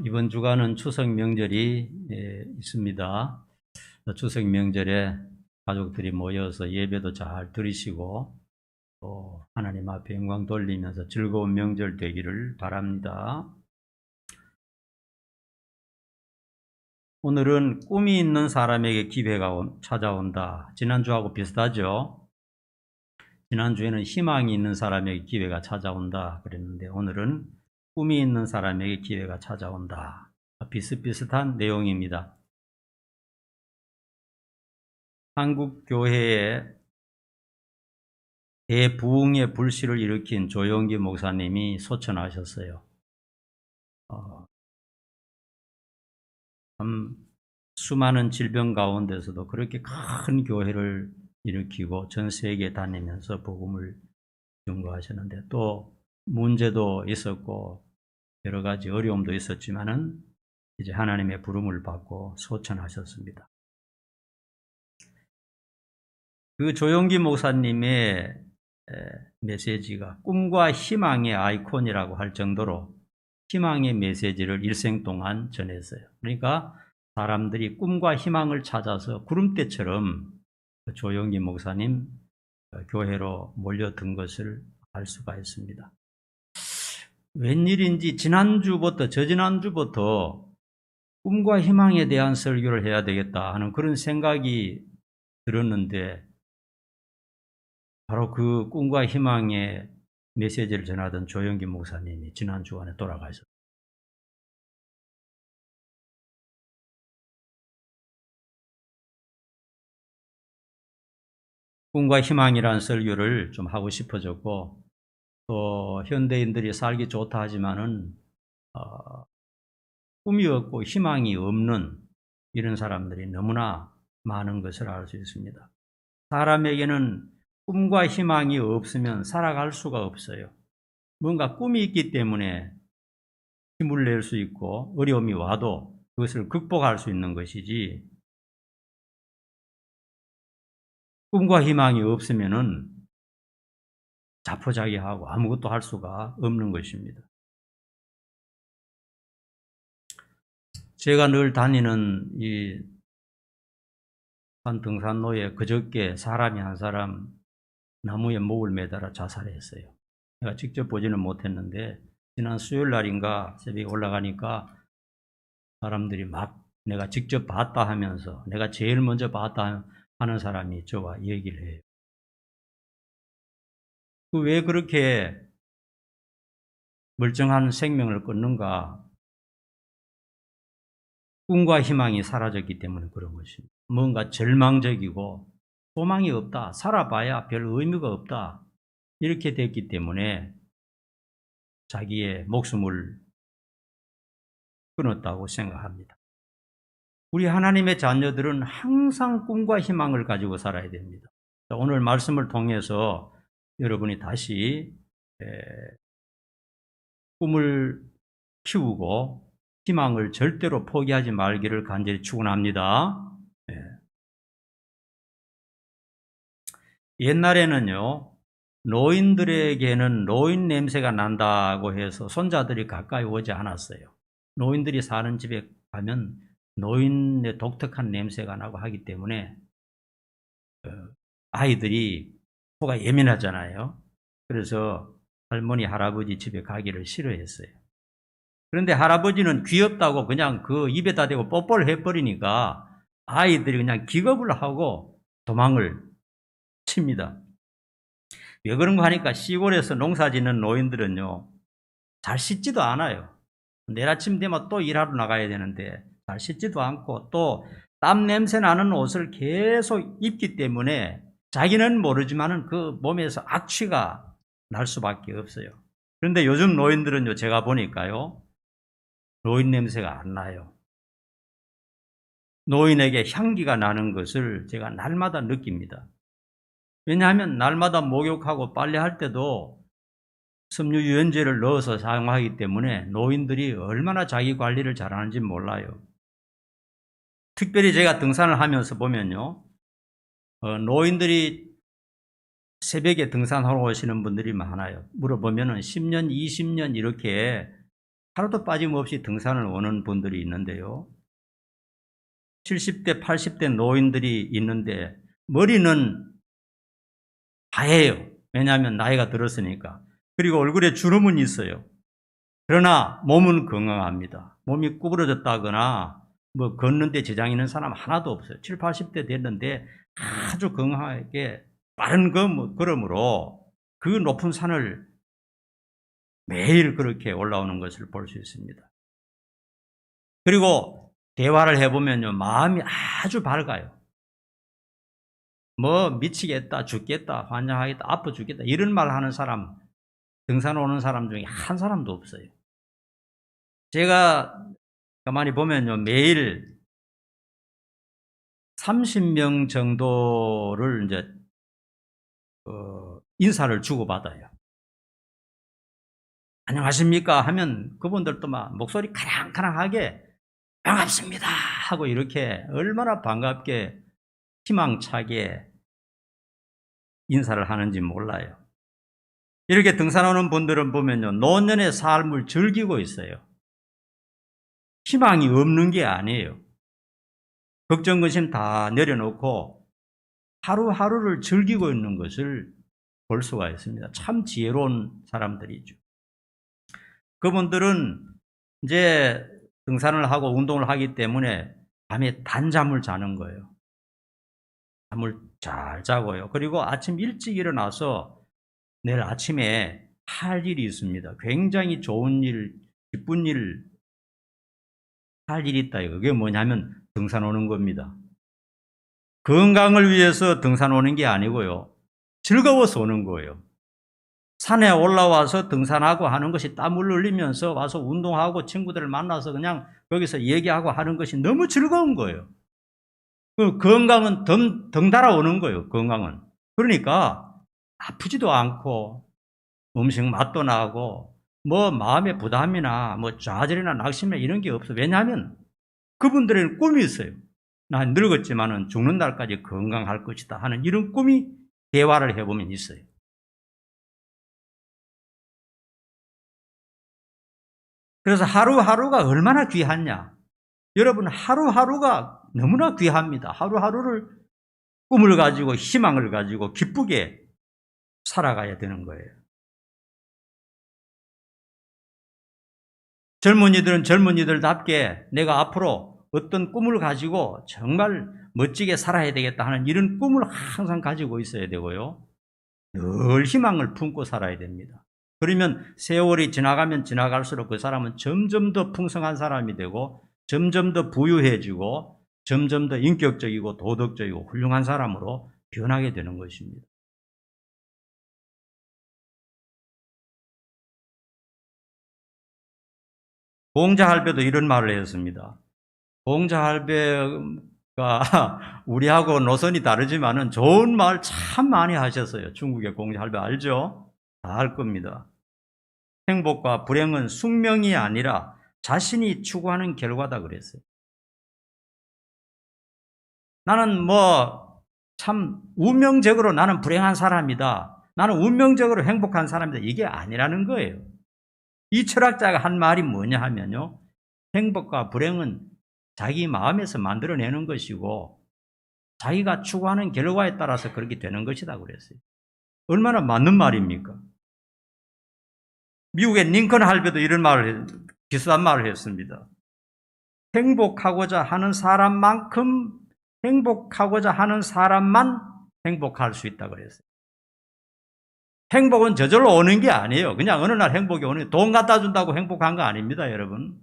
이번 주간은 추석 명절이 있습니다. 추석 명절에 가족들이 모여서 예배도 잘 드리시고 또 하나님 앞에 영광 돌리면서 즐거운 명절 되기를 바랍니다. 오늘은 꿈이 있는 사람에게 기회가 찾아온다. 지난주하고 비슷하죠? 지난주에는 희망이 있는 사람에게 기회가 찾아온다 그랬는데 오늘은 꿈이 있는 사람에게 기회가 찾아온다. 비슷비슷한 내용입니다. 한국 교회에 대부흥의 불씨를 일으킨 조용기 목사님이 소천하셨어요. 수많은 질병 가운데서도 그렇게 큰 교회를 일으키고 전 세계에 다니면서 복음을 증거하셨는데 또 문제도 있었고 여러 가지 어려움도 있었지만은 이제 하나님의 부름을 받고 소천하셨습니다. 그 조용기 목사님의 메시지가 꿈과 희망의 아이콘이라고 할 정도로 희망의 메시지를 일생 동안 전했어요. 그러니까 사람들이 꿈과 희망을 찾아서 구름대처럼 조용기 목사님 교회로 몰려든 것을 알 수가 있습니다. 웬일인지 지난주부터 저지난주부터 꿈과 희망에 대한 설교를 해야 되겠다 하는 그런 생각이 들었는데 바로 그 꿈과 희망의 메시지를 전하던 조영기 목사님이 지난 주간에 돌아가셨습니다. 꿈과 희망이라는 설교를 좀 하고 싶어졌고 또 현대인들이 살기 좋다 하지만은 꿈이 없고 희망이 없는 이런 사람들이 너무나 많은 것을 알 수 있습니다. 사람에게는 꿈과 희망이 없으면 살아갈 수가 없어요. 뭔가 꿈이 있기 때문에 힘을 낼 수 있고 어려움이 와도 그것을 극복할 수 있는 것이지 꿈과 희망이 없으면은 자포자기하고 아무것도 할 수가 없는 것입니다. 제가 늘 다니는 이 산 등산로에 그저께 사람이 한 사람 나무에 목을 매달아 자살했어요. 제가 직접 보지는 못했는데 지난 수요일 날인가 새벽에 올라가니까 사람들이 막 내가 직접 봤다 하면서 내가 제일 먼저 봤다 하는 사람이 저와 얘기를 해요. 왜 그렇게 멀쩡한 생명을 끊는가? 꿈과 희망이 사라졌기 때문에 그런 것입니다. 뭔가 절망적이고 소망이 없다. 살아봐야 별 의미가 없다. 이렇게 됐기 때문에 자기의 목숨을 끊었다고 생각합니다. 우리 하나님의 자녀들은 항상 꿈과 희망을 가지고 살아야 됩니다. 오늘 말씀을 통해서 여러분이 다시 꿈을 키우고 희망을 절대로 포기하지 말기를 간절히 축원합니다. 옛날에는요, 노인들에게는 노인 냄새가 난다고 해서 손자들이 가까이 오지 않았어요. 노인들이 사는 집에 가면 노인의 독특한 냄새가 나고 하기 때문에 아이들이 코가 예민하잖아요. 그래서 할머니, 할아버지 집에 가기를 싫어했어요. 그런데 할아버지는 귀엽다고 그냥 그 입에다 대고 뽀뽀를 해버리니까 아이들이 그냥 기겁을 하고 도망을 칩니다. 왜 그런가 하니까 시골에서 농사 짓는 노인들은요, 잘 씻지도 않아요. 내일 아침 되면 또 일하러 나가야 되는데 잘 씻지도 않고 또 땀 냄새 나는 옷을 계속 입기 때문에 자기는 모르지만은 그 몸에서 악취가 날 수밖에 없어요. 그런데 요즘 노인들은요, 제가 보니까요, 노인 냄새가 안 나요. 노인에게 향기가 나는 것을 제가 날마다 느낍니다. 왜냐하면 날마다 목욕하고 빨래할 때도 섬유유연제를 넣어서 사용하기 때문에 노인들이 얼마나 자기 관리를 잘하는지 몰라요. 특별히 제가 등산을 하면서 보면요, 노인들이 새벽에 등산하러 오시는 분들이 많아요. 물어보면은 10년, 20년 이렇게 하루도 빠짐없이 등산을 오는 분들이 있는데요. 70대, 80대 노인들이 있는데 머리는 하얘요. 왜냐하면 나이가 들었으니까. 그리고 얼굴에 주름은 있어요. 그러나 몸은 건강합니다. 몸이 구부러졌다거나 뭐 걷는데 지장이 있는 사람 하나도 없어요. 7, 80대 됐는데 아주 건강하게 빠른 걸음으로 그 높은 산을 매일 그렇게 올라오는 것을 볼 수 있습니다. 그리고 대화를 해보면요, 마음이 아주 밝아요. 뭐 미치겠다, 죽겠다, 환장하겠다, 아파 죽겠다 이런 말 하는 사람, 등산 오는 사람 중에 한 사람도 없어요. 제가 가만히 보면요, 매일 30명 정도를 이제 인사를 주고받아요. 안녕하십니까 하면 그분들도 막 목소리 카랑카랑하게 반갑습니다 하고 이렇게 얼마나 반갑게 희망차게 인사를 하는지 몰라요. 이렇게 등산하는 분들은 보면요, 노년의 삶을 즐기고 있어요. 희망이 없는 게 아니에요. 걱정, 근심 다 내려놓고 하루하루를 즐기고 있는 것을 볼 수가 있습니다. 참 지혜로운 사람들이죠. 그분들은 이제 등산을 하고 운동을 하기 때문에 밤에 단잠을 자는 거예요. 잠을 잘 자고요. 그리고 아침 일찍 일어나서 내일 아침에 할 일이 있습니다. 굉장히 좋은 일, 기쁜 일, 할 일이 있다. 그게 뭐냐면 등산 오는 겁니다. 건강을 위해서 등산 오는 게 아니고요. 즐거워서 오는 거예요. 산에 올라와서 등산하고 하는 것이 땀을 흘리면서 와서 운동하고 친구들을 만나서 그냥 거기서 얘기하고 하는 것이 너무 즐거운 거예요. 그 건강은 덩달아 오는 거예요. 건강은. 그러니까 아프지도 않고 음식 맛도 나고 뭐 마음의 부담이나 뭐 좌절이나 낙심이나 이런 게 없어. 왜냐하면 그분들에는 꿈이 있어요. 난 늙었지만은 죽는 날까지 건강할 것이다 하는 이런 꿈이 대화를 해보면 있어요. 그래서 하루하루가 얼마나 귀하냐. 여러분, 하루하루가 너무나 귀합니다. 하루하루를 꿈을 가지고 희망을 가지고 기쁘게 살아가야 되는 거예요. 젊은이들은 젊은이들답게 내가 앞으로 어떤 꿈을 가지고 정말 멋지게 살아야 되겠다 하는 이런 꿈을 항상 가지고 있어야 되고요. 늘 희망을 품고 살아야 됩니다. 그러면 세월이 지나가면 지나갈수록 그 사람은 점점 더 풍성한 사람이 되고 점점 더 부유해지고 점점 더 인격적이고 도덕적이고 훌륭한 사람으로 변하게 되는 것입니다. 공자할배도 이런 말을 했습니다. 공자할배가 우리하고 노선이 다르지만은 좋은 말 참 많이 하셨어요. 중국의 공자할배 알죠? 다 알 겁니다. 행복과 불행은 숙명이 아니라 자신이 추구하는 결과다 그랬어요. 나는 참 운명적으로 나는 불행한 사람이다. 나는 운명적으로 행복한 사람이다. 이게 아니라는 거예요. 이 철학자가 한 말이 뭐냐 하면요. 행복과 불행은 자기 마음에서 만들어내는 것이고 자기가 추구하는 결과에 따라서 그렇게 되는 것이다 그랬어요. 얼마나 맞는 말입니까? 미국의 링컨 할배도 이런 비슷한 말을 했습니다. 행복하고자 하는 사람만 행복할 수 있다 그랬어요. 행복은 저절로 오는 게 아니에요. 그냥 어느 날 행복이 오는, 돈 갖다 준다고 행복한 거 아닙니다, 여러분.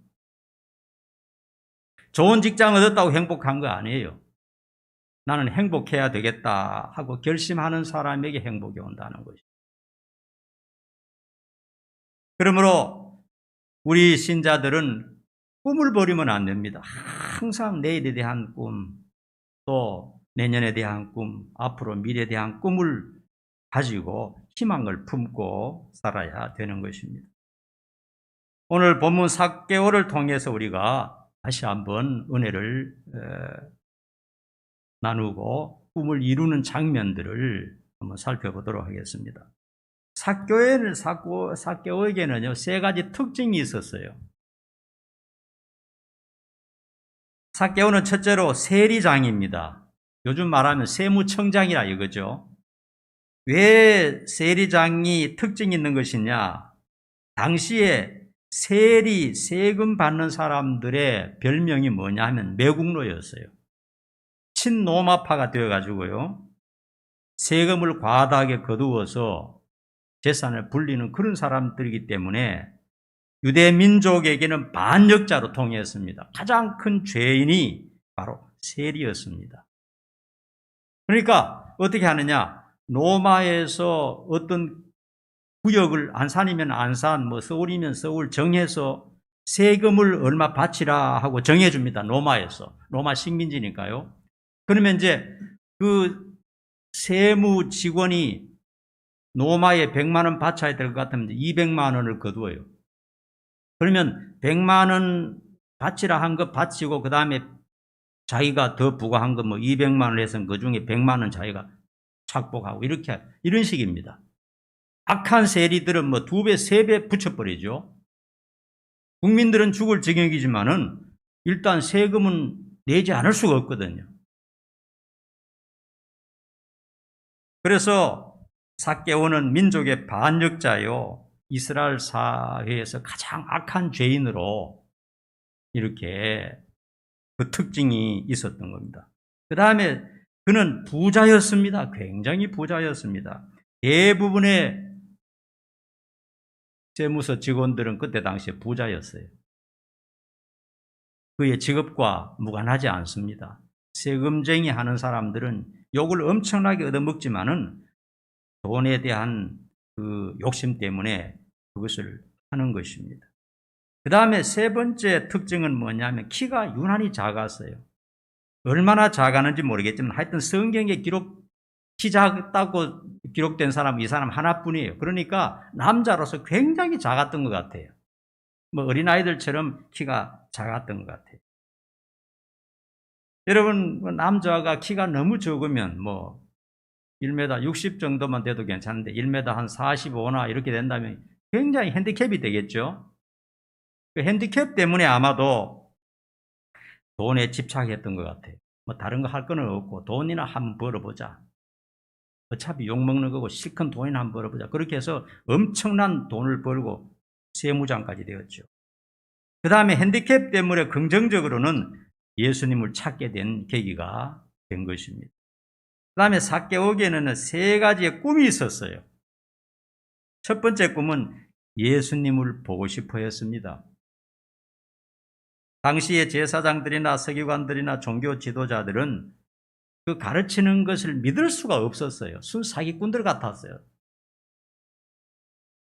좋은 직장 얻었다고 행복한 거 아니에요. 나는 행복해야 되겠다 하고 결심하는 사람에게 행복이 온다는 것이죠. 그러므로 우리 신자들은 꿈을 버리면 안 됩니다. 항상 내일에 대한 꿈, 또 내년에 대한 꿈, 앞으로 미래에 대한 꿈을 가지고 희망을 품고 살아야 되는 것입니다. 오늘 본문 삭개오를 통해서 우리가 다시 한번 은혜를 나누고 꿈을 이루는 장면들을 한번 살펴보도록 하겠습니다. 삭개오에게는요, 세 가지 특징이 있었어요. 삭개오는 첫째로 세리장입니다. 요즘 말하면 세무청장이라 이거죠. 왜 세리장이 특징이 있는 것이냐? 당시에 세리, 세금 받는 사람들의 별명이 뭐냐 하면 매국노였어요. 친로마파가 되어가지고요. 세금을 과다하게 거두어서 재산을 불리는 그런 사람들이기 때문에 유대 민족에게는 반역자로 통했습니다. 가장 큰 죄인이 바로 세리였습니다. 그러니까 어떻게 하느냐? 로마에서 어떤 구역을 안산이면 안산, 뭐 서울이면 서울 정해서 세금을 얼마 바치라 하고 정해줍니다. 로마에서. 로마 식민지니까요. 그러면 이제 그 세무 직원이 로마에 100만 원 바쳐야 될 것 같으면 200만 원을 거두어요. 그러면 100만 원 바치라 한 거 바치고 그 다음에 자기가 더 부과한 거 뭐 200만 원 해서 그 중에 100만 원 자기가 착복하고 이렇게 이런 식입니다. 악한 세리들은 뭐 2배, 3배 붙여버리죠. 국민들은 죽을 지경이지만은 일단 세금은 내지 않을 수가 없거든요. 그래서 삭개오는 민족의 반역자요. 이스라엘 사회에서 가장 악한 죄인으로 이렇게 그 특징이 있었던 겁니다. 그 다음에 그는 부자였습니다. 굉장히 부자였습니다. 대부분의 세무서 직원들은 그때 당시에 부자였어요. 그의 직업과 무관하지 않습니다. 세금쟁이 하는 사람들은 욕을 엄청나게 얻어먹지만은 돈에 대한 그 욕심 때문에 그것을 하는 것입니다. 그 다음에 세 번째 특징은 뭐냐면 키가 유난히 작았어요. 얼마나 작았는지 모르겠지만 하여튼 성경에 키 작다고 기록된 사람은 이 사람 하나뿐이에요. 그러니까 남자로서 굉장히 작았던 것 같아요. 뭐 어린아이들처럼 키가 작았던 것 같아요. 여러분, 남자가 키가 너무 적으면 뭐 1m 60 정도만 돼도 괜찮은데 1m 한 45나 이렇게 된다면 굉장히 핸디캡이 되겠죠. 그 핸디캡 때문에 아마도 돈에 집착했던 것 같아요. 뭐 다른 거 할 거는 없고 돈이나 한번 벌어보자. 어차피 욕먹는 거고 실컷 돈이나 한번 벌어보자. 그렇게 해서 엄청난 돈을 벌고 세무장까지 되었죠. 그 다음에 핸디캡 때문에 긍정적으로는 예수님을 찾게 된 계기가 된 것입니다. 그 다음에 삭개오에게는 세 가지의 꿈이 있었어요. 첫 번째 꿈은 예수님을 보고 싶어 했습니다. 당시의 제사장들이나 서기관들이나 종교 지도자들은 그 가르치는 것을 믿을 수가 없었어요. 순사기꾼들 같았어요.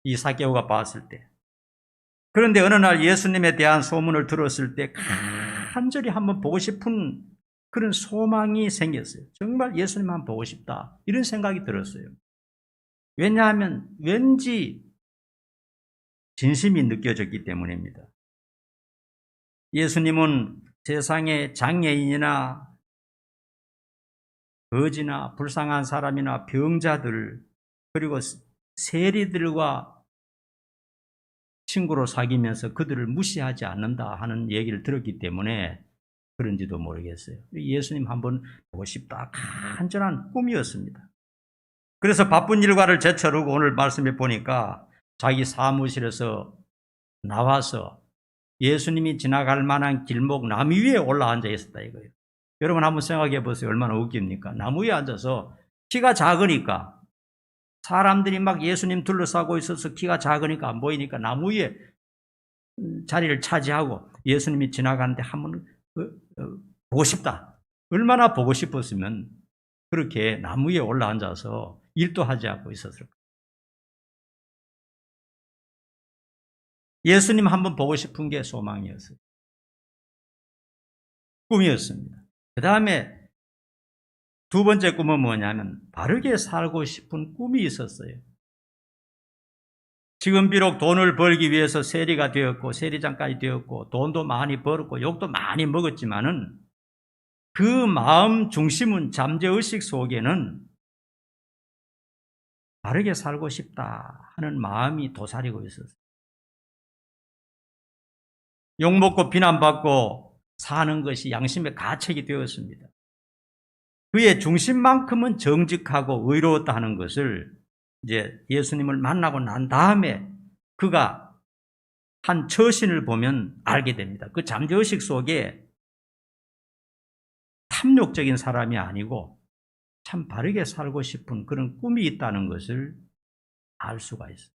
이 삭개오가 봤을 때. 그런데 어느 날 예수님에 대한 소문을 들었을 때 간절히 한번 보고 싶은 그런 소망이 생겼어요. 정말 예수님 한번 보고 싶다. 이런 생각이 들었어요. 왜냐하면 왠지 진심이 느껴졌기 때문입니다. 예수님은 세상의 장애인이나 거지나 불쌍한 사람이나 병자들 그리고 세리들과 친구로 사귀면서 그들을 무시하지 않는다 하는 얘기를 들었기 때문에 그런지도 모르겠어요. 예수님 한번 보고 싶다. 간절한 꿈이었습니다. 그래서 바쁜 일과를 제쳐두고 오늘 말씀해 보니까 자기 사무실에서 나와서 예수님이 지나갈 만한 길목 나무 위에 올라앉아 있었다 이거예요. 여러분 한번 생각해 보세요. 얼마나 웃깁니까? 나무 위에 앉아서 키가 작으니까 사람들이 막 예수님 둘러싸고 있어서 키가 작으니까 안 보이니까 나무 위에 자리를 차지하고 예수님이 지나가는데 한번 보고 싶다. 얼마나 보고 싶었으면 그렇게 나무 위에 올라앉아서 일도 하지 않고 있었을까. 예수님 한번 보고 싶은 게 소망이었어요. 꿈이었습니다. 그 다음에 두 번째 꿈은 뭐냐면 바르게 살고 싶은 꿈이 있었어요. 지금 비록 돈을 벌기 위해서 세리가 되었고 세리장까지 되었고 돈도 많이 벌었고 욕도 많이 먹었지만은 그 마음 중심은 잠재의식 속에는 바르게 살고 싶다 하는 마음이 도사리고 있었어요. 욕먹고 비난받고 사는 것이 양심의 가책이 되었습니다. 그의 중심만큼은 정직하고 의로웠다 하는 것을 이제 예수님을 만나고 난 다음에 그가 한 처신을 보면 알게 됩니다. 그 잠재의식 속에 탐욕적인 사람이 아니고 참 바르게 살고 싶은 그런 꿈이 있다는 것을 알 수가 있어요.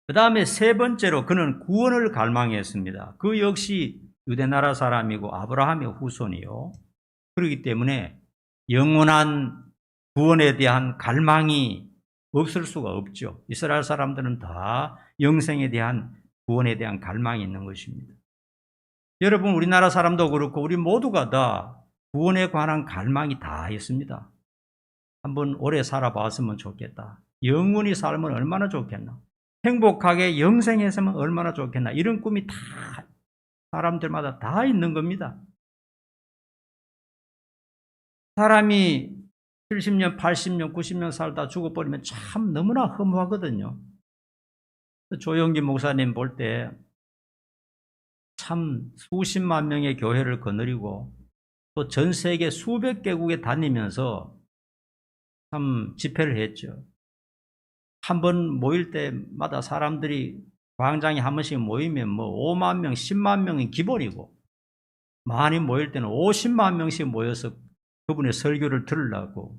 그 다음에 세 번째로 그는 구원을 갈망했습니다. 그 역시 유대나라 사람이고 아브라함의 후손이요. 그렇기 때문에 영원한 구원에 대한 갈망이 없을 수가 없죠. 이스라엘 사람들은 다 영생에 대한 구원에 대한 갈망이 있는 것입니다. 여러분, 우리나라 사람도 그렇고 우리 모두가 다 구원에 관한 갈망이 다 있습니다. 한번 오래 살아봤으면 좋겠다. 영원히 살면 얼마나 좋겠나. 행복하게 영생했으면 얼마나 좋겠나. 이런 꿈이 다 사람들마다 다 있는 겁니다. 사람이 70년, 80년, 90년 살다 죽어버리면 참 너무나 허무하거든요. 조영기 목사님 볼 때 참 수십만 명의 교회를 거느리고 또 전 세계 수백 개국에 다니면서 참 집회를 했죠. 한 번 모일 때마다 사람들이 광장에 한 번씩 모이면 뭐 5만 명, 10만 명이 기본이고 많이 모일 때는 50만 명씩 모여서 그분의 설교를 들으려고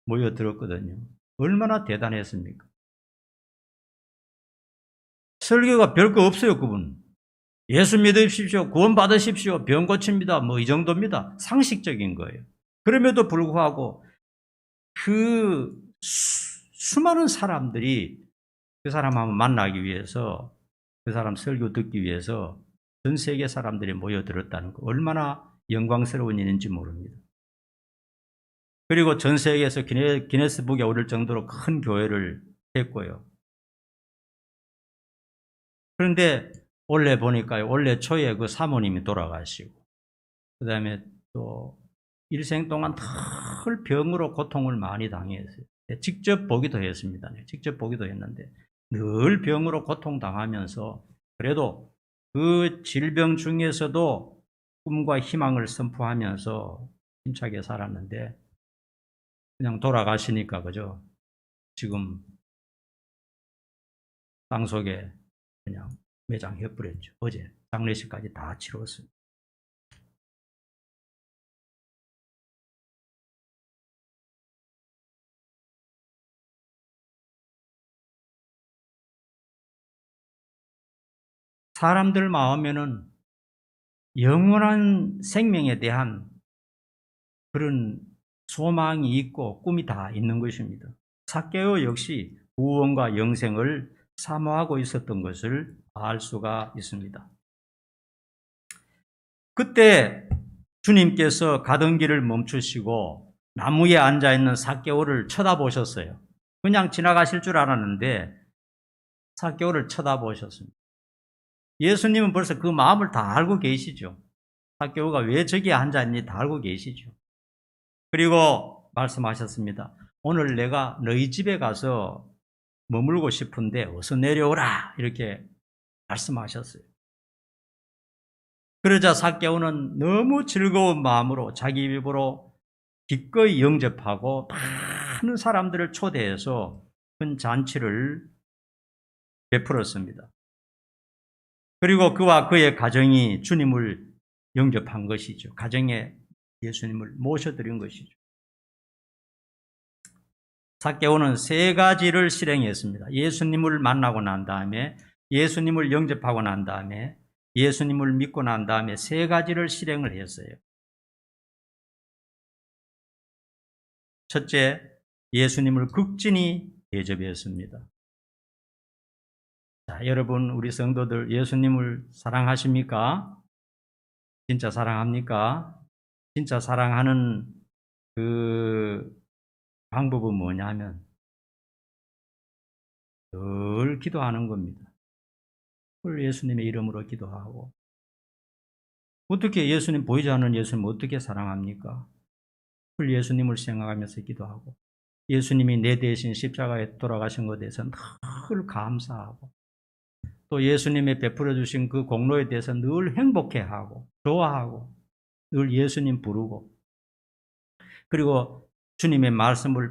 모여들었거든요. 얼마나 대단했습니까? 설교가 별거 없어요, 그분. 예수 믿으십시오, 구원 받으십시오, 병 고칩니다, 뭐 이 정도입니다. 상식적인 거예요. 그럼에도 불구하고 그 수많은 사람들이 그 사람 한번 만나기 위해서, 그 사람 설교 듣기 위해서 전 세계 사람들이 모여들었다는 거 얼마나 영광스러운 일인지 모릅니다. 그리고 전 세계에서 기네스북에 오를 정도로 큰 교회를 했고요. 그런데 원래 보니까요, 원래 초에 그 사모님이 돌아가시고, 그 다음에 또 일생 동안 늘 병으로 고통을 많이 당했어요. 직접 보기도 했습니다. 직접 보기도 했는데 늘 병으로 고통당하면서 그래도 그 질병 중에서도 꿈과 희망을 선포하면서 힘차게 살았는데 그냥 돌아가시니까 그죠? 지금 땅속에 그냥 매장해버렸죠. 어제 장례식까지 다 치렀습니다. 사람들 마음에는 영원한 생명에 대한 그런 소망이 있고 꿈이 다 있는 것입니다. 삭개오 역시 구원과 영생을 사모하고 있었던 것을 알 수가 있습니다. 그때 주님께서 가던 길을 멈추시고 나무에 앉아있는 삭개오를 쳐다보셨어요. 그냥 지나가실 줄 알았는데 삭개오를 쳐다보셨습니다. 예수님은 벌써 그 마음을 다 알고 계시죠. 삭개오가 왜 저기에 앉아있는지 다 알고 계시죠. 그리고 말씀하셨습니다. 오늘 내가 너희 집에 가서 머물고 싶은데 어서 내려오라 이렇게 말씀하셨어요. 그러자 삭개오는 너무 즐거운 마음으로 자기 입으로 기꺼이 영접하고 많은 사람들을 초대해서 큰 잔치를 베풀었습니다. 그리고 그와 그의 가정이 주님을 영접한 것이죠. 가정에 예수님을 모셔드린 것이죠. 삭개오는 세 가지를 실행했습니다. 예수님을 만나고 난 다음에, 예수님을 영접하고 난 다음에, 예수님을 믿고 난 다음에 세 가지를 실행을 했어요. 첫째, 예수님을 극진히 대접했습니다. 자, 여러분, 우리 성도들 예수님을 사랑하십니까? 진짜 사랑합니까? 진짜 사랑하는 그 방법은 뭐냐면 늘 기도하는 겁니다. 늘 예수님의 이름으로 기도하고. 어떻게 예수님 보이지 않는 예수님 어떻게 사랑합니까? 늘 예수님을 생각하면서 기도하고 예수님이 내 대신 십자가에 돌아가신 것에 대해서 늘 감사하고 또 예수님의 베풀어 주신 그 공로에 대해서 늘 행복해하고 좋아하고 늘 예수님 부르고 그리고 주님의 말씀을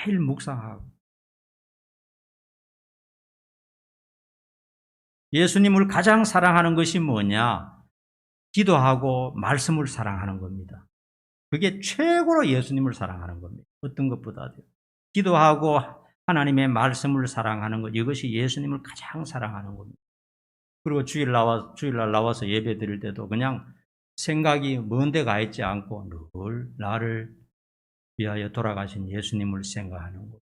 매일 묵상하고 예수님을 가장 사랑하는 것이 뭐냐? 기도하고 말씀을 사랑하는 겁니다. 그게 최고로 예수님을 사랑하는 겁니다. 어떤 것보다도. 기도하고 하나님의 말씀을 사랑하는 것, 이것이 예수님을 가장 사랑하는 겁니다. 그리고 주일날 나와서 예배 드릴 때도 그냥 생각이 먼 데 가 있지 않고 늘 나를 위하여 돌아가신 예수님을 생각하는 것,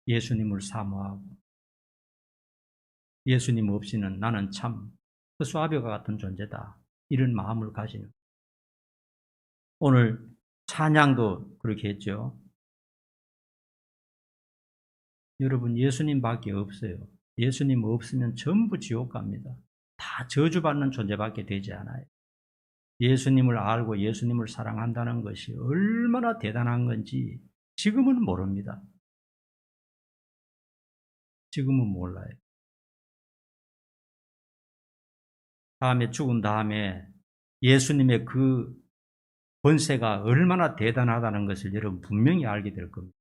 예수님을 사모하고 예수님 없이는 나는 참 허수아비와 같은 존재다. 이런 마음을 가지는. 오늘 찬양도 그렇게 했죠. 여러분 예수님밖에 없어요. 예수님 없으면 전부 지옥 갑니다. 다 저주받는 존재밖에 되지 않아요. 예수님을 알고 예수님을 사랑한다는 것이 얼마나 대단한 건지 지금은 모릅니다. 지금은 몰라요. 다음에 죽은 다음에 예수님의 그 권세가 얼마나 대단하다는 것을 여러분 분명히 알게 될 겁니다.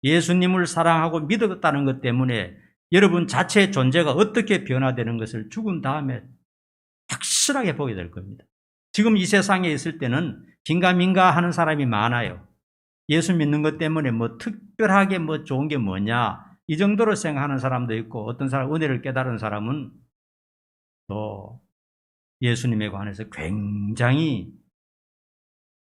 예수님을 사랑하고 믿었다는 것 때문에 여러분 자체의 존재가 어떻게 변화되는 것을 죽은 다음에 확실하게 보게 될 겁니다. 지금 이 세상에 있을 때는 긴가민가 하는 사람이 많아요. 예수 믿는 것 때문에 뭐 특별하게 뭐 좋은 게 뭐냐 이 정도로 생각하는 사람도 있고 어떤 사람 은혜를 깨달은 사람은 또 예수님에 관해서 굉장히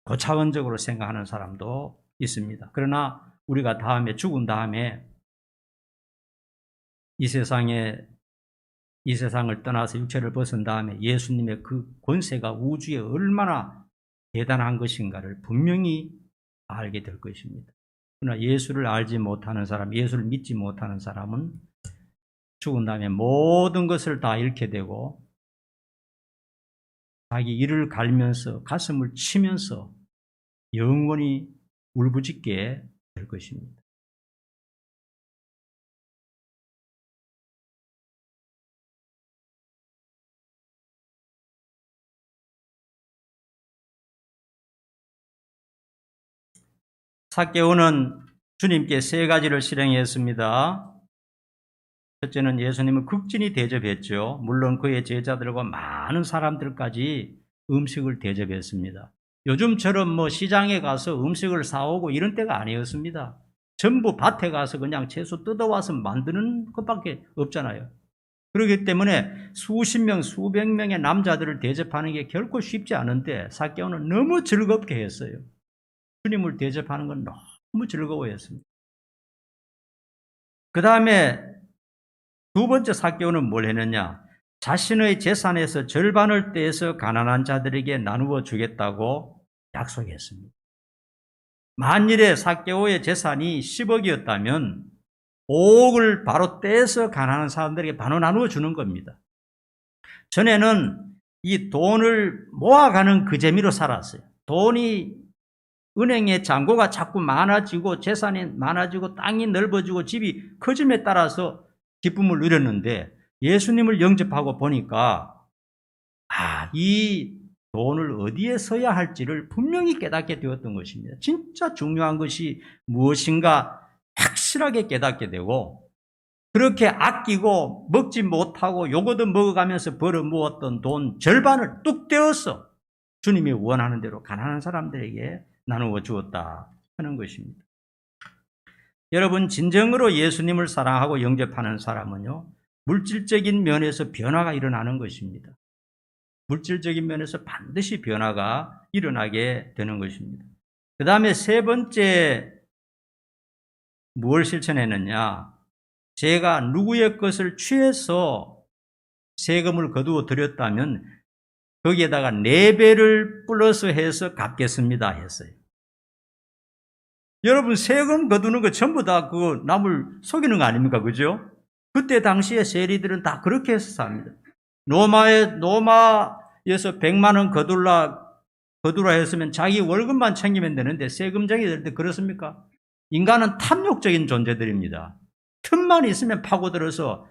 고차원적으로 생각하는 사람도 있습니다. 그러나 우리가 다음에 죽은 다음에 이 세상을 떠나서 육체를 벗은 다음에 예수님의 그 권세가 우주에 얼마나 대단한 것인가를 분명히 알게 될 것입니다. 그러나 예수를 알지 못하는 사람, 예수를 믿지 못하는 사람은 죽은 다음에 모든 것을 다 잃게 되고 자기 이를 갈면서 가슴을 치면서 영원히 울부짖게 될 것입니다. 삭개오는 주님께 세 가지를 실행했습니다. 첫째는 예수님을 극진히 대접했죠. 물론 그의 제자들과 많은 사람들까지 음식을 대접했습니다. 요즘처럼 뭐 시장에 가서 음식을 사오고 이런 때가 아니었습니다. 전부 밭에 가서 그냥 채소 뜯어와서 만드는 것밖에 없잖아요. 그렇기 때문에 수십 명, 수백 명의 남자들을 대접하는 게 결코 쉽지 않은데 삭개오는 너무 즐겁게 했어요. 주님을 대접하는 건 너무 즐거워했습니다. 그 다음에 두 번째 삭개오는 뭘 했느냐? 자신의 재산에서 절반을 떼서 가난한 자들에게 나누어 주겠다고 약속했습니다. 만일에 삭개오의 재산이 10억이었다면 5억을 바로 떼서 가난한 사람들에게 바로 나누어 주는 겁니다. 전에는 이 돈을 모아가는 그 재미로 살았어요. 돈이 은행의 잔고가 자꾸 많아지고 재산이 많아지고 땅이 넓어지고 집이 커짐에 따라서 기쁨을 누렸는데 예수님을 영접하고 보니까 이 돈을 어디에 써야 할지를 분명히 깨닫게 되었던 것입니다. 진짜 중요한 것이 무엇인가 확실하게 깨닫게 되고 그렇게 아끼고 먹지 못하고 요거도 먹어가면서 벌어 모았던 돈 절반을 뚝 떼어서 주님이 원하는 대로 가난한 사람들에게 나누어 주었다 하는 것입니다. 여러분 진정으로 예수님을 사랑하고 영접하는 사람은요 물질적인 면에서 변화가 일어나는 것입니다. 물질적인 면에서 반드시 변화가 일어나게 되는 것입니다. 그 다음에 세 번째 무엇을 실천했느냐? 제가 누구의 것을 취해서 세금을 거두어 드렸다면 거기에다가 4배를 플러스해서 갚겠습니다 했어요. 여러분 세금 거두는 거 전부 다 그 남을 속이는 거 아닙니까? 그죠? 그때 당시에 세리들은 다 그렇게 해서 삽니다. 로마에서 100만 원 거두라 했으면 자기 월급만 챙기면 되는데 세금쟁이 될 때 그렇습니까? 인간은 탐욕적인 존재들입니다. 틈만 있으면 파고들어서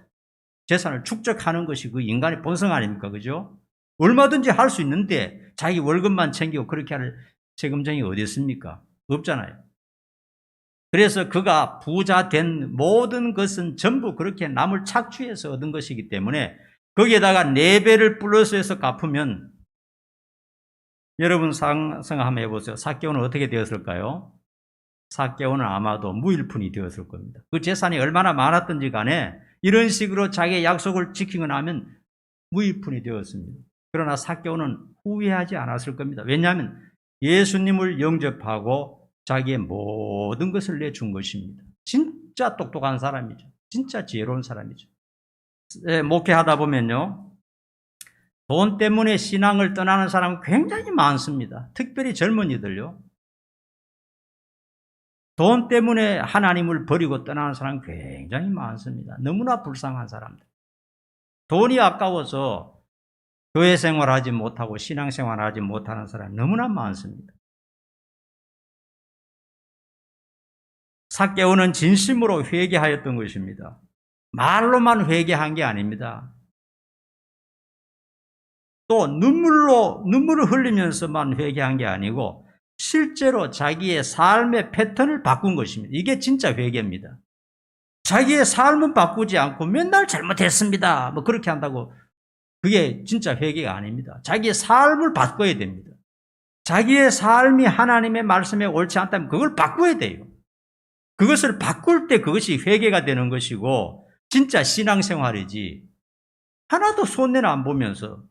재산을 축적하는 것이 그 인간의 본성 아닙니까? 그죠? 얼마든지 할 수 있는데 자기 월급만 챙기고 그렇게 할 세금쟁이 어디 있습니까? 없잖아요. 그래서 그가 부자 된 모든 것은 전부 그렇게 남을 착취해서 얻은 것이기 때문에 거기에다가 4배를 플러스해서 갚으면 여러분 상상 한번 해보세요. 삭개오는 어떻게 되었을까요? 삭개오는 아마도 무일푼이 되었을 겁니다. 그 재산이 얼마나 많았든지 간에 이런 식으로 자기의 약속을 지키고 나면 무일푼이 되었습니다. 그러나 삭개오는 후회하지 않았을 겁니다. 왜냐하면 예수님을 영접하고 자기의 모든 것을 내준 것입니다. 진짜 똑똑한 사람이죠. 진짜 지혜로운 사람이죠. 목회하다 보면요, 돈 때문에 신앙을 떠나는 사람은 굉장히 많습니다. 특별히 젊은이들요. 돈 때문에 하나님을 버리고 떠나는 사람은 굉장히 많습니다. 너무나 불쌍한 사람들. 돈이 아까워서 교회 생활하지 못하고 신앙 생활하지 못하는 사람이 너무나 많습니다. 삭개오는 진심으로 회개하였던 것입니다. 말로만 회개한 게 아닙니다. 또 눈물을 흘리면서만 회개한 게 아니고 실제로 자기의 삶의 패턴을 바꾼 것입니다. 이게 진짜 회개입니다. 자기의 삶은 바꾸지 않고 맨날 잘못했습니다. 뭐 그렇게 한다고 그게 진짜 회개가 아닙니다. 자기의 삶을 바꿔야 됩니다. 자기의 삶이 하나님의 말씀에 옳지 않다면 그걸 바꿔야 돼요. 그것을 바꿀 때 그것이 회개가 되는 것이고 진짜 신앙생활이지 하나도 손해는 안 보면서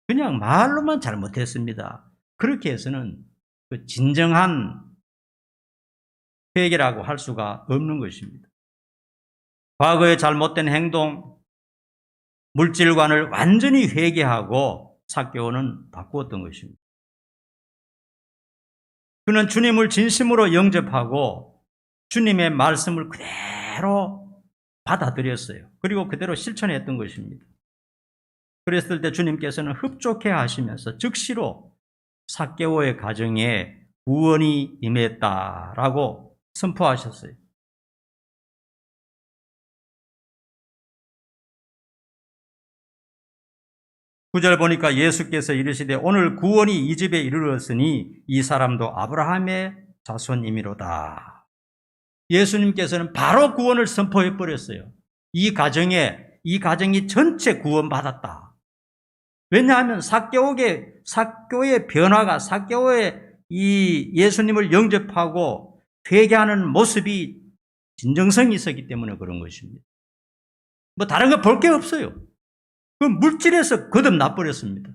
그냥 말로만 잘못했습니다. 그렇게 해서는 그 진정한 회개라고 할 수가 없는 것입니다. 과거의 잘못된 행동, 물질관을 완전히 회개하고 삭개오는 바꾸었던 것입니다. 그는 주님을 진심으로 영접하고 주님의 말씀을 그대로 받아들였어요. 그리고 그대로 실천했던 것입니다. 그랬을 때 주님께서는 흡족해 하시면서 즉시로 삭개오의 가정에 구원이 임했다라고 선포하셨어요. 9절 보니까 예수께서 이르시되 오늘 구원이 이 집에 이르렀으니 이 사람도 아브라함의 자손이미로다. 예수님께서는 바로 구원을 선포해 버렸어요. 이 가정이 전체 구원받았다. 왜냐하면 삭개오의 변화가 삭개오의 이 예수님을 영접하고 회개하는 모습이 진정성이 있었기 때문에 그런 것입니다. 뭐 다른 거 볼 게 없어요. 그 물질에서 거듭나 버렸습니다.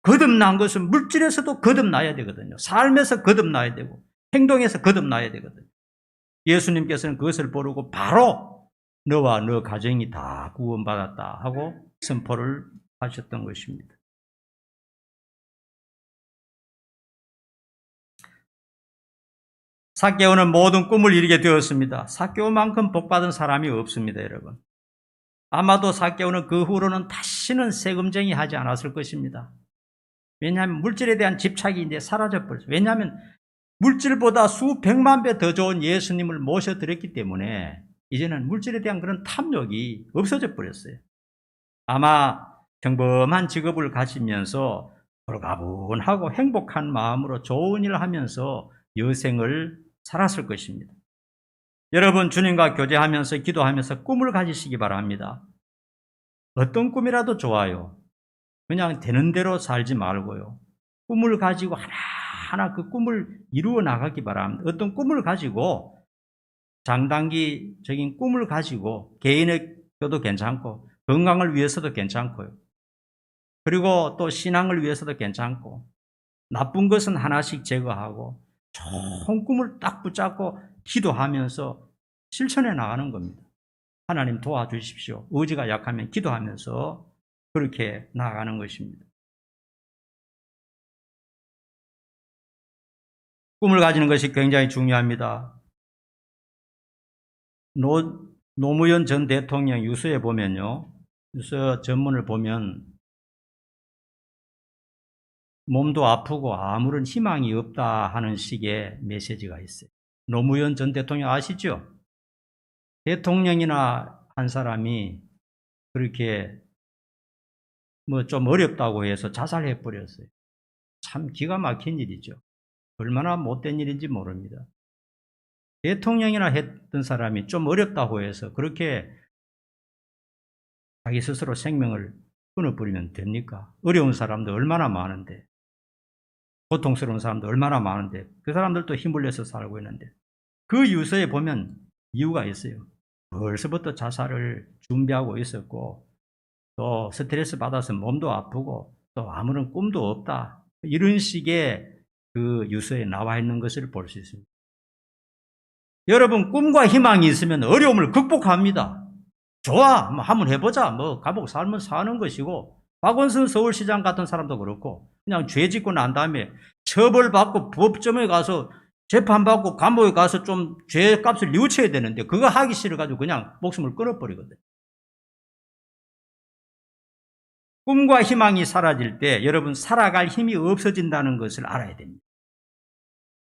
거듭난 것은 물질에서도 거듭나야 되거든요. 삶에서 거듭나야 되고 행동에서 거듭나야 되거든요. 예수님께서는 그것을 모르고 바로 너와 너 가정이 다 구원받았다 하고 선포를 하셨던 것입니다. 삭개오는 모든 꿈을 이루게 되었습니다. 삭개오만큼 복받은 사람이 없습니다, 여러분. 아마도 삭개오는 그 후로는 다시는 세금쟁이 하지 않았을 것입니다. 왜냐하면 물질에 대한 집착이 이제 사라져버렸어요. 왜냐하면 물질보다 수백만 배 더 좋은 예수님을 모셔드렸기 때문에 이제는 물질에 대한 그런 탐욕이 없어져 버렸어요. 아마 평범한 직업을 가지면서 홀가분하고 행복한 마음으로 좋은 일을 하면서 여생을 살았을 것입니다. 여러분 주님과 교제하면서 기도하면서 꿈을 가지시기 바랍니다. 어떤 꿈이라도 좋아요. 그냥 되는 대로 살지 말고요. 꿈을 가지고 하나하나 그 꿈을 이루어 나가기 바랍니다. 어떤 꿈을 가지고 장단기적인 꿈을 가지고 개인의 것도 괜찮고 건강을 위해서도 괜찮고요. 그리고 또 신앙을 위해서도 괜찮고 나쁜 것은 하나씩 제거하고 좋은 꿈을 딱 붙잡고 기도하면서 실천해 나가는 겁니다. 하나님 도와주십시오. 의지가 약하면 기도하면서 그렇게 나아가는 것입니다. 꿈을 가지는 것이 굉장히 중요합니다. 노무현 전 대통령 유서에 보면요. 유서 전문을 보면 몸도 아프고 아무런 희망이 없다 하는 식의 메시지가 있어요. 노무현 전 대통령 아시죠? 대통령이나 한 사람이 그렇게 뭐 좀 어렵다고 해서 자살해 버렸어요. 참 기가 막힌 일이죠. 얼마나 못된 일인지 모릅니다. 대통령이나 했던 사람이 좀 어렵다고 해서 그렇게 자기 스스로 생명을 끊어버리면 됩니까? 어려운 사람도 얼마나 많은데, 고통스러운 사람도 얼마나 많은데, 그 사람들도 힘을 내서 살고 있는데, 그 유서에 보면 이유가 있어요. 벌써부터 자살을 준비하고 있었고, 또 스트레스 받아서 몸도 아프고, 또 아무런 꿈도 없다. 이런 식의 그 유서에 나와 있는 것을 볼 수 있습니다. 여러분, 꿈과 희망이 있으면 어려움을 극복합니다. 좋아, 뭐 한번 해보자. 뭐 가복 살면 사는 것이고, 박원순 서울시장 같은 사람도 그렇고, 그냥 죄 짓고 난 다음에 처벌받고 법정에 가서 재판받고 감옥에 가서 좀 죄값을 뉘우쳐야 되는데, 그거 하기 싫어가지고 그냥 목숨을 끊어버리거든. 꿈과 희망이 사라질 때 여러분 살아갈 힘이 없어진다는 것을 알아야 됩니다.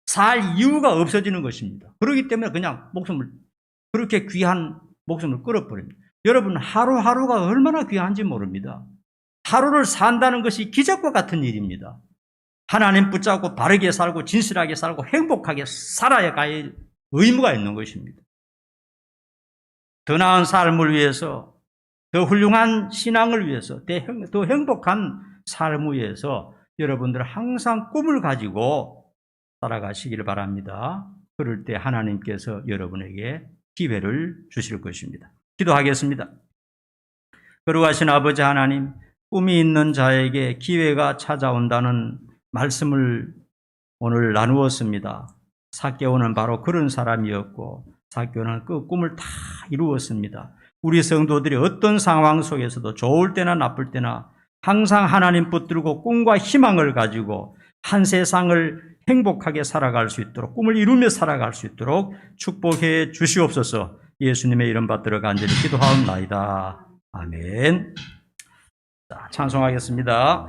살 이유가 없어지는 것입니다. 그렇기 때문에 그냥 목숨을, 그렇게 귀한 목숨을 끊어버립니다. 여러분 하루하루가 얼마나 귀한지 모릅니다. 하루를 산다는 것이 기적과 같은 일입니다. 하나님 붙잡고 바르게 살고 진실하게 살고 행복하게 살아야 할 의무가 있는 것입니다. 더 나은 삶을 위해서, 더 훌륭한 신앙을 위해서, 더 행복한 삶을 위해서 여러분들 항상 꿈을 가지고 살아가시기를 바랍니다. 그럴 때 하나님께서 여러분에게 기회를 주실 것입니다. 기도하겠습니다. 거룩하신 아버지 하나님, 꿈이 있는 자에게 기회가 찾아온다는 말씀을 오늘 나누었습니다. 삭개오는 바로 그런 사람이었고, 삭개오는 그 꿈을 다 이루었습니다. 우리 성도들이 어떤 상황 속에서도 좋을 때나 나쁠 때나 항상 하나님 붙들고 꿈과 희망을 가지고 한 세상을 행복하게 살아갈 수 있도록, 꿈을 이루며 살아갈 수 있도록 축복해 주시옵소서. 예수님의 이름 받들어 간절히 기도하옵나이다. 아멘. 자, 찬송하겠습니다.